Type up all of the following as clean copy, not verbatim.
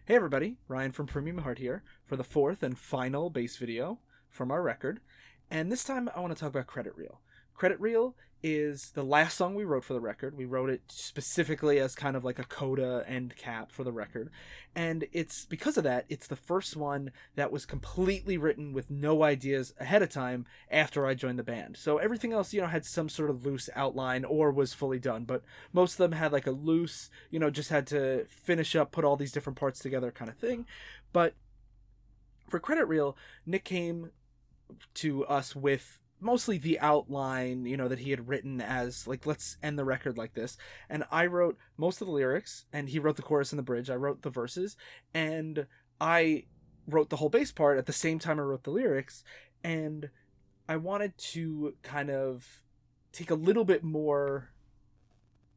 Hey everybody, Ryan from Premium Heart here for the fourth and final bass video from our record. And this time I want to talk about Credit Reel. Credit Reel is the last song we wrote for the record. We wrote it specifically as kind of like a coda end cap for the record. And it's because of that, it's the first one that was completely written with no ideas ahead of time after I joined the band. So everything else, had some sort of loose outline or was fully done, but most of them had like a loose, just had to finish up, put all these different parts together kind of thing. But for Credit Reel, Nick came to us with mostly the outline, that he had written as like, let's end the record like this. And I wrote most of the lyrics, and he wrote the chorus and the bridge. I wrote the verses, and I wrote the whole bass part at the same time I wrote the lyrics. And I wanted to kind of take a little bit more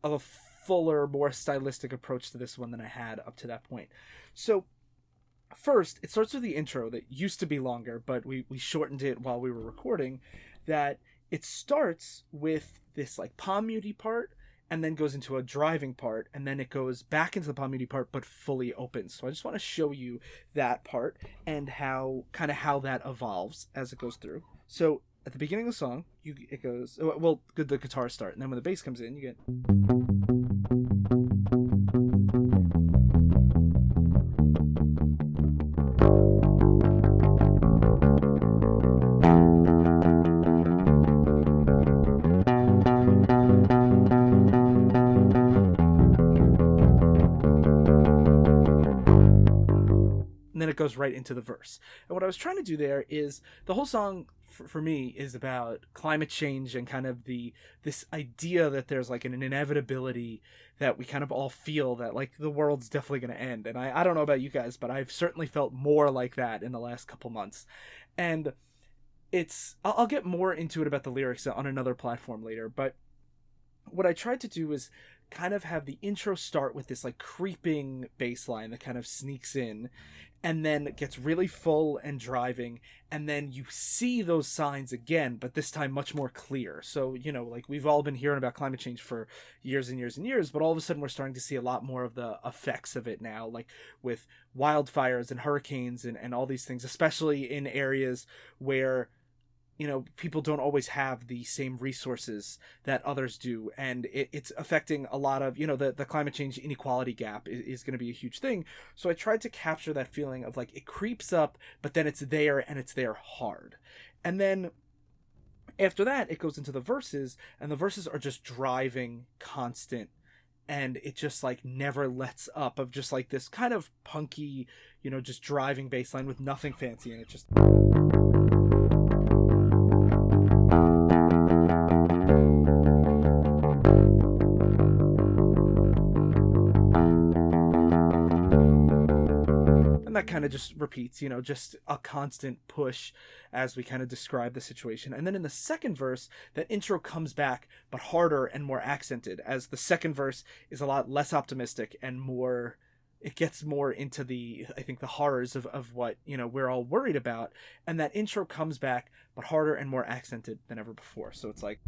of a fuller, more stylistic approach to this one than I had up to that point. So first, it starts with the intro that used to be longer, but we shortened it while we were recording. That it starts with this like palm muty part, and then goes into a driving part, and then it goes back into the palm muty part, but fully open. So I just want to show you that part and how that evolves as it goes through. So at the beginning of the song, it goes the guitars start, and then when the bass comes in, you get. And then it goes right into the verse. And what I was trying to do there is the whole song for me is about climate change and kind of this idea that there's like an inevitability that we kind of all feel that like the world's definitely going to end. And I don't know about you guys, but I've certainly felt more like that in the last couple months. And I'll get more into it about the lyrics on another platform later, but what I tried to do is kind of have the intro start with this like creeping bass line that kind of sneaks in, and then it gets really full and driving, and then you see those signs again, but this time much more clear. So like we've all been hearing about climate change for years and years and years, but all of a sudden we're starting to see a lot more of the effects of it now, like with wildfires and hurricanes and all these things, especially in areas where people don't always have the same resources that others do, and it's affecting a lot of the climate change inequality gap is going to be a huge thing. So I tried to capture that feeling of like it creeps up, but then it's there, and it's there hard. And then after that it goes into the verses, and the verses are just driving constant, and it just like never lets up, of just like this kind of punky just driving bass line with nothing fancy, and it just. And that kind of just repeats, just a constant push as we kind of describe the situation. And then in the second verse, that intro comes back, but harder and more accented, as the second verse is a lot less optimistic and more. It gets more into I think, the horrors of what, we're all worried about. And that intro comes back, but harder and more accented than ever before. So it's like.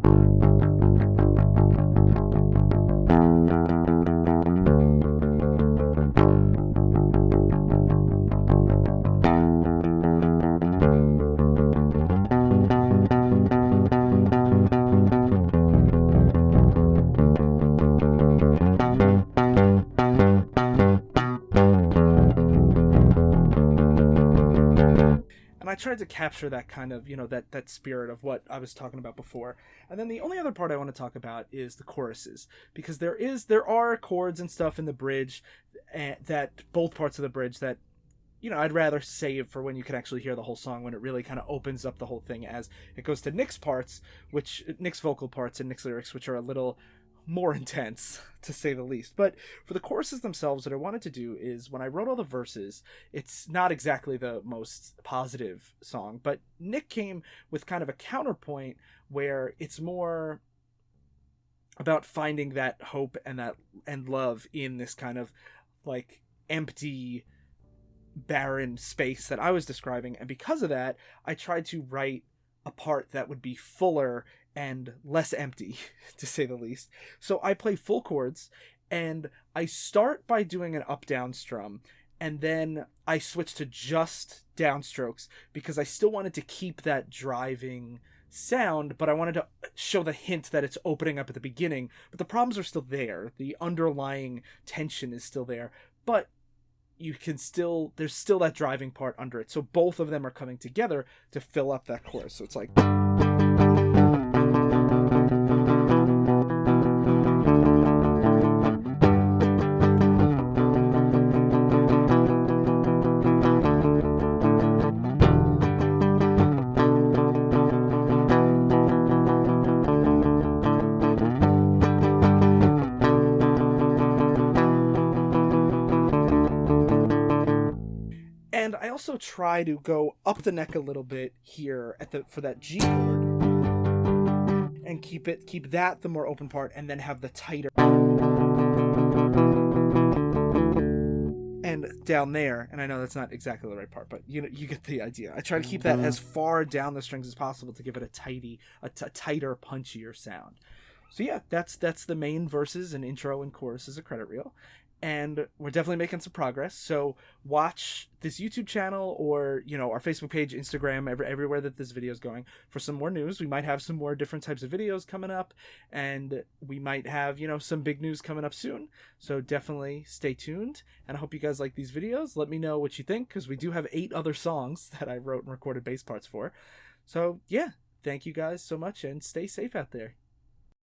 And I tried to capture that kind of, that spirit of what I was talking about before. And then the only other part I want to talk about is the choruses, because there are chords and stuff in the bridge, that both parts of the bridge that I'd rather save for when you can actually hear the whole song, when it really kind of opens up the whole thing, as it goes to Nick's vocal parts and Nick's lyrics, which are a little more intense, to say the least. But for the choruses themselves, what I wanted to do is, when I wrote all the verses, it's not exactly the most positive song, but Nick came with kind of a counterpoint where it's more about finding that hope and love in this kind of like empty, barren space that I was describing. And because of that, I tried to write a part that would be fuller and less empty, to say the least. So I play full chords, and I start by doing an up down strum, and then I switched to just downstrokes because I still wanted to keep that driving sound, but I wanted to show the hint that it's opening up at the beginning. But the problems are still there. The underlying tension is still there, but you can still, there's still that driving part under it. So both of them are coming together to fill up that chorus. So it's like, and I also try to go up the neck a little bit here at the, for that G chord, and keep that the more open part, and then have the tighter and down there. And I know that's not exactly the right part, but you know, you get the idea. I try to keep that as far down the strings as possible to give it a tighter, punchier sound. So yeah, that's the main verses and intro and choruses of Credit Reel. And we're definitely making some progress. So watch this YouTube channel, or you know, our Facebook page, Instagram, everywhere that this video is going, for some more news. We might have some more different types of videos coming up, and we might have, you know, some big news coming up soon. So definitely stay tuned, and I hope you guys like these videos. Let me know what you think, because we do have 8 other songs that I wrote and recorded bass parts for. So yeah, thank you guys so much, and stay safe out there.